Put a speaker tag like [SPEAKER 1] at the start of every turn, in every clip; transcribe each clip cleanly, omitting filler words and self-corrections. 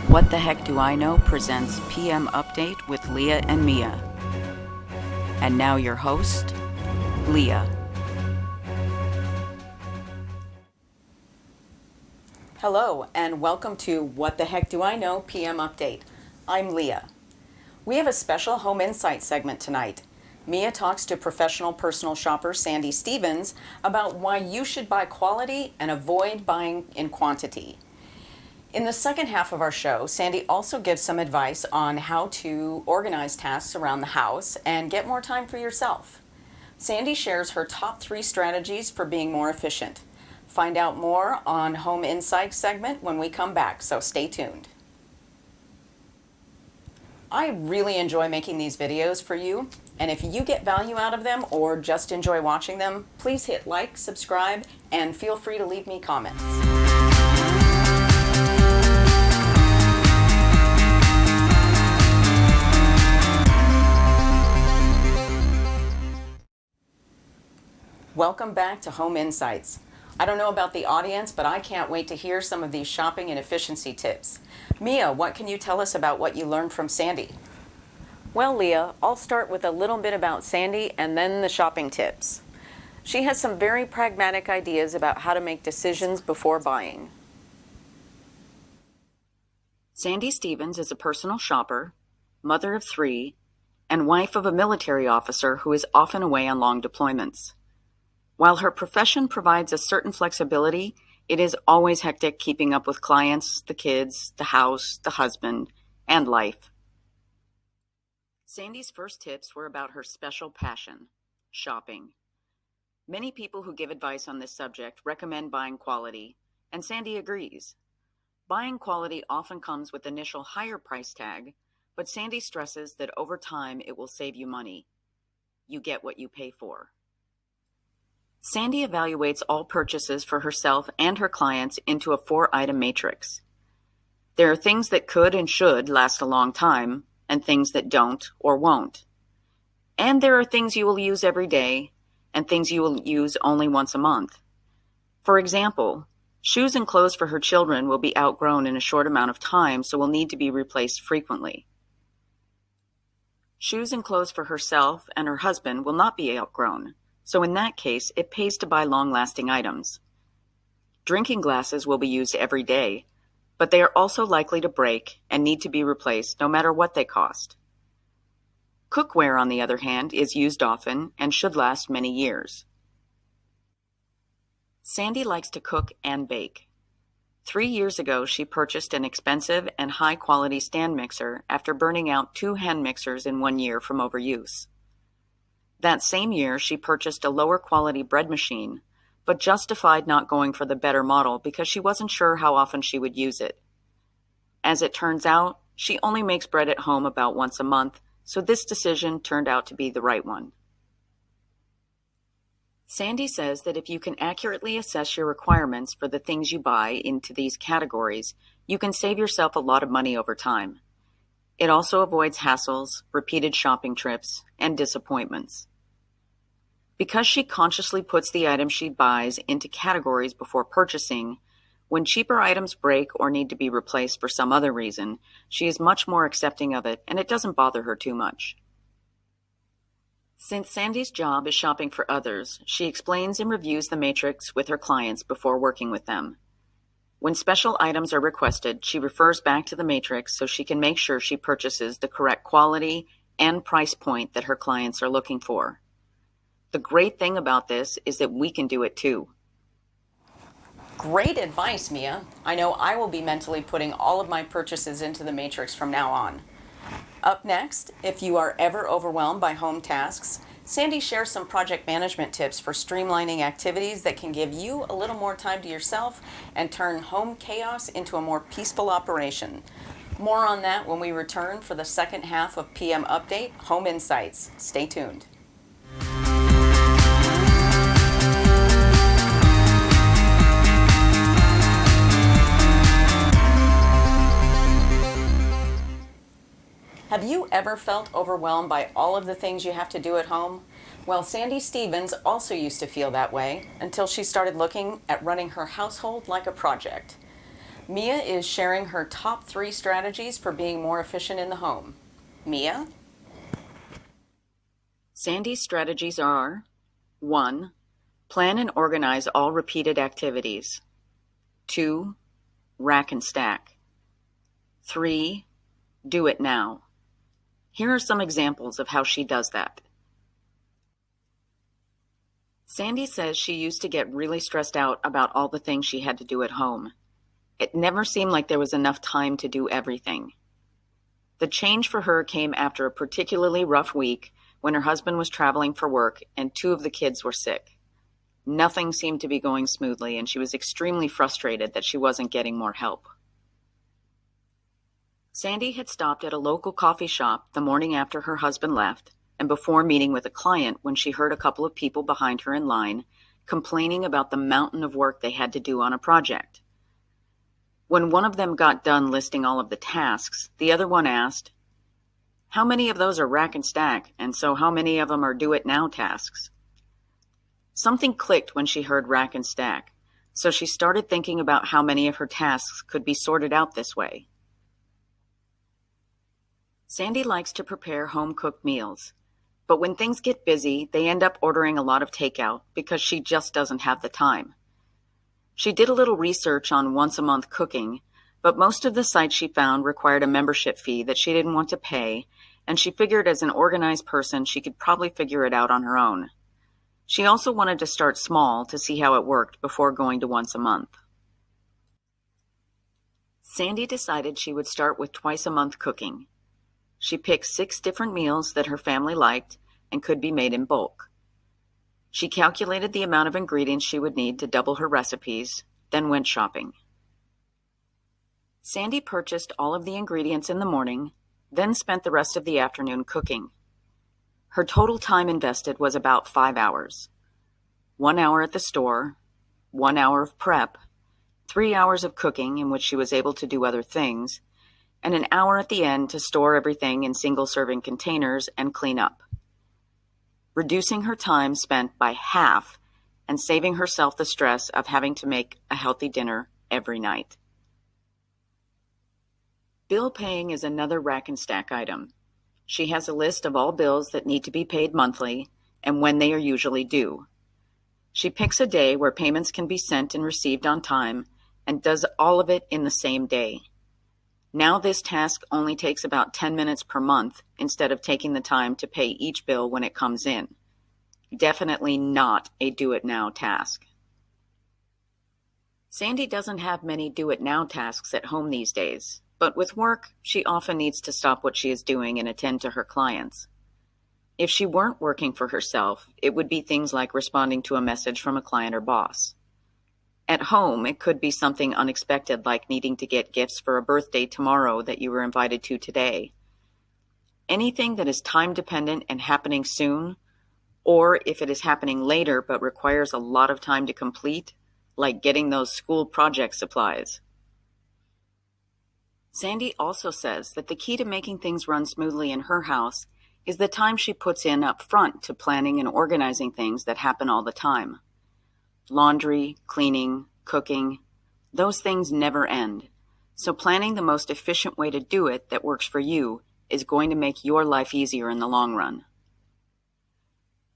[SPEAKER 1] What the Heck Do I Know presents PM Update with Leah and Mia. And now your host, Leah. Hello, and welcome to What the Heck Do I Know PM Update. I'm Leah. We have a special Home Insight segment tonight. Mia talks to professional personal shopper Sandy Stevens about why you should buy quality and avoid buying in quantity. In the second half of our show, Sandy also gives some advice on how to organize tasks around the house and get more time for yourself. Sandy shares her top 3 strategies for being more efficient. Find out more on Home Insights segment when we come back, so stay tuned. I really enjoy making these videos for you, and if you get value out of them or just enjoy watching them, please hit like, subscribe, and feel free to leave me comments. Welcome back to Home Insights. I don't know about the audience, but I can't wait to hear some of these shopping and efficiency tips. Mia, what can you tell us about what you learned from Sandy? Well, Leah, I'll start with a little bit about Sandy and then the shopping tips. She has some very pragmatic ideas about how to make decisions before buying. Sandy Stevens is a personal shopper, mother of 3, and wife of a military officer who is often away on long deployments. While her profession provides a certain flexibility, it is always hectic keeping up with clients, the kids, the house, the husband, and life. Sandy's first tips were about her special passion, shopping. Many people who give advice on this subject recommend buying quality, and Sandy agrees. Buying quality often comes with initial higher price tag, but Sandy stresses that over time it will save you money. You get what you pay for. Sandy evaluates all purchases for herself and her clients into a 4-item matrix. There are things that could and should last a long time, and things that don't or won't. And there are things you will use every day, and things you will use only once a month. For example, shoes and clothes for her children will be outgrown in a short amount of time, so will need to be replaced frequently. Shoes and clothes for herself and her husband will not be outgrown. So in that case, it pays to buy long-lasting items. Drinking glasses will be used every day, but they are also likely to break and need to be replaced no matter what they cost. Cookware, on the other hand, is used often and should last many years. Sandy likes to cook and bake. 3 years ago, she purchased an expensive and high-quality stand mixer after burning out 2 hand mixers in 1 year from overuse. That same year, she purchased a lower quality bread machine, but justified not going for the better model because she wasn't sure how often she would use it. As it turns out, she only makes bread at home about once a month, so this decision turned out to be the right one. Sandy says that if you can accurately assess your requirements for the things you buy into these categories, you can save yourself a lot of money over time. It also avoids hassles, repeated shopping trips, and disappointments. Because she consciously puts the items she buys into categories before purchasing, when cheaper items break or need to be replaced for some other reason, she is much more accepting of it and it doesn't bother her too much. Since Sandy's job is shopping for others, she explains and reviews the matrix with her clients before working with them. When special items are requested, she refers back to the matrix so she can make sure she purchases the correct quality and price point that her clients are looking for. The great thing about this is that we can do it too. Great advice, Mia. I know I will be mentally putting all of my purchases into the matrix from now on. Up next, if you are ever overwhelmed by home tasks, Sandy shares some project management tips for streamlining activities that can give you a little more time to yourself and turn home chaos into a more peaceful operation. More on that when we return for the second half of PM Update, Home Insights. Stay tuned. Have you ever felt overwhelmed by all of the things you have to do at home? Well, Sandy Stevens also used to feel that way until she started looking at running her household like a project. Mia is sharing her top 3 strategies for being more efficient in the home. Mia? Sandy's strategies are: 1. Plan and organize all repeated activities. 2. Rack and stack. 3. Do it now. Here are some examples of how she does that. Sandy says she used to get really stressed out about all the things she had to do at home. It never seemed like there was enough time to do everything. The change for her came after a particularly rough week when her husband was traveling for work and 2 of the kids were sick. Nothing seemed to be going smoothly, and she was extremely frustrated that she wasn't getting more help. Sandy had stopped at a local coffee shop the morning after her husband left, and before meeting with a client when she heard a couple of people behind her in line complaining about the mountain of work they had to do on a project. When one of them got done listing all of the tasks, the other one asked, "How many of those are rack and stack, and so how many of them are do-it-now tasks?" Something clicked when she heard rack and stack, so she started thinking about how many of her tasks could be sorted out this way. Sandy likes to prepare home-cooked meals, but when things get busy, they end up ordering a lot of takeout because she just doesn't have the time. She did a little research on once-a-month cooking, but most of the sites she found required a membership fee that she didn't want to pay, and she figured as an organized person she could probably figure it out on her own. She also wanted to start small to see how it worked before going to once a month. Sandy decided she would start with twice-a-month cooking. She picked 6 different meals that her family liked and could be made in bulk. She calculated the amount of ingredients she would need to double her recipes, then went shopping. Sandy purchased all of the ingredients in the morning, then spent the rest of the afternoon cooking. Her total time invested was about 5 hours. 1 hour at the store, 1 hour of prep, 3 hours of cooking in which she was able to do other things, and an hour at the end to store everything in single-serving containers and clean up. Reducing her time spent by half and saving herself the stress of having to make a healthy dinner every night. Bill paying is another rack and stack item. She has a list of all bills that need to be paid monthly and when they are usually due. She picks a day where payments can be sent and received on time and does all of it in the same day. Now this task only takes about 10 minutes per month instead of taking the time to pay each bill when it comes in. Definitely not a do-it-now task. Sandy doesn't have many do-it-now tasks at home these days, but with work, she often needs to stop what she is doing and attend to her clients. If she weren't working for herself, it would be things like responding to a message from a client or boss. At home, it could be something unexpected like needing to get gifts for a birthday tomorrow that you were invited to today. Anything that is time-dependent and happening soon, or if it is happening later but requires a lot of time to complete, like getting those school project supplies. Sandy also says that the key to making things run smoothly in her house is the time she puts in up front to planning and organizing things that happen all the time. Laundry, cleaning, cooking, those things never end. So planning the most efficient way to do it that works for you is going to make your life easier in the long run.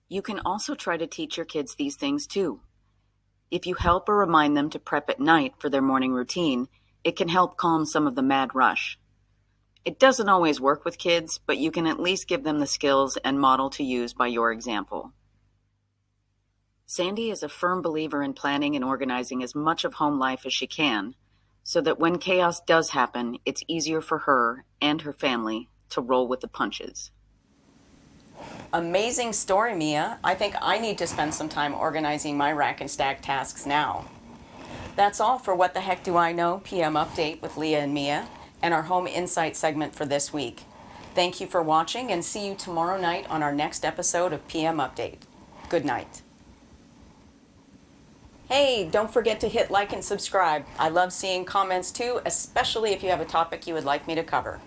[SPEAKER 1] You can also try to teach your kids these things too. If you help or remind them to prep at night for their morning routine, it can help calm some of the mad rush. It doesn't always work with kids, but you can at least give them the skills and model to use by your example. Sandy is a firm believer in planning and organizing as much of home life as she can, so that when chaos does happen, it's easier for her and her family to roll with the punches. Amazing story, Mia. I think I need to spend some time organizing my rack and stack tasks now. That's all for What the Heck Do I Know PM Update with Leah and Mia, and our Home Insight segment for this week. Thank you for watching, and see you tomorrow night on our next episode of PM Update. Good night. Hey, don't forget to hit like and subscribe. I love seeing comments too, especially if you have a topic you would like me to cover.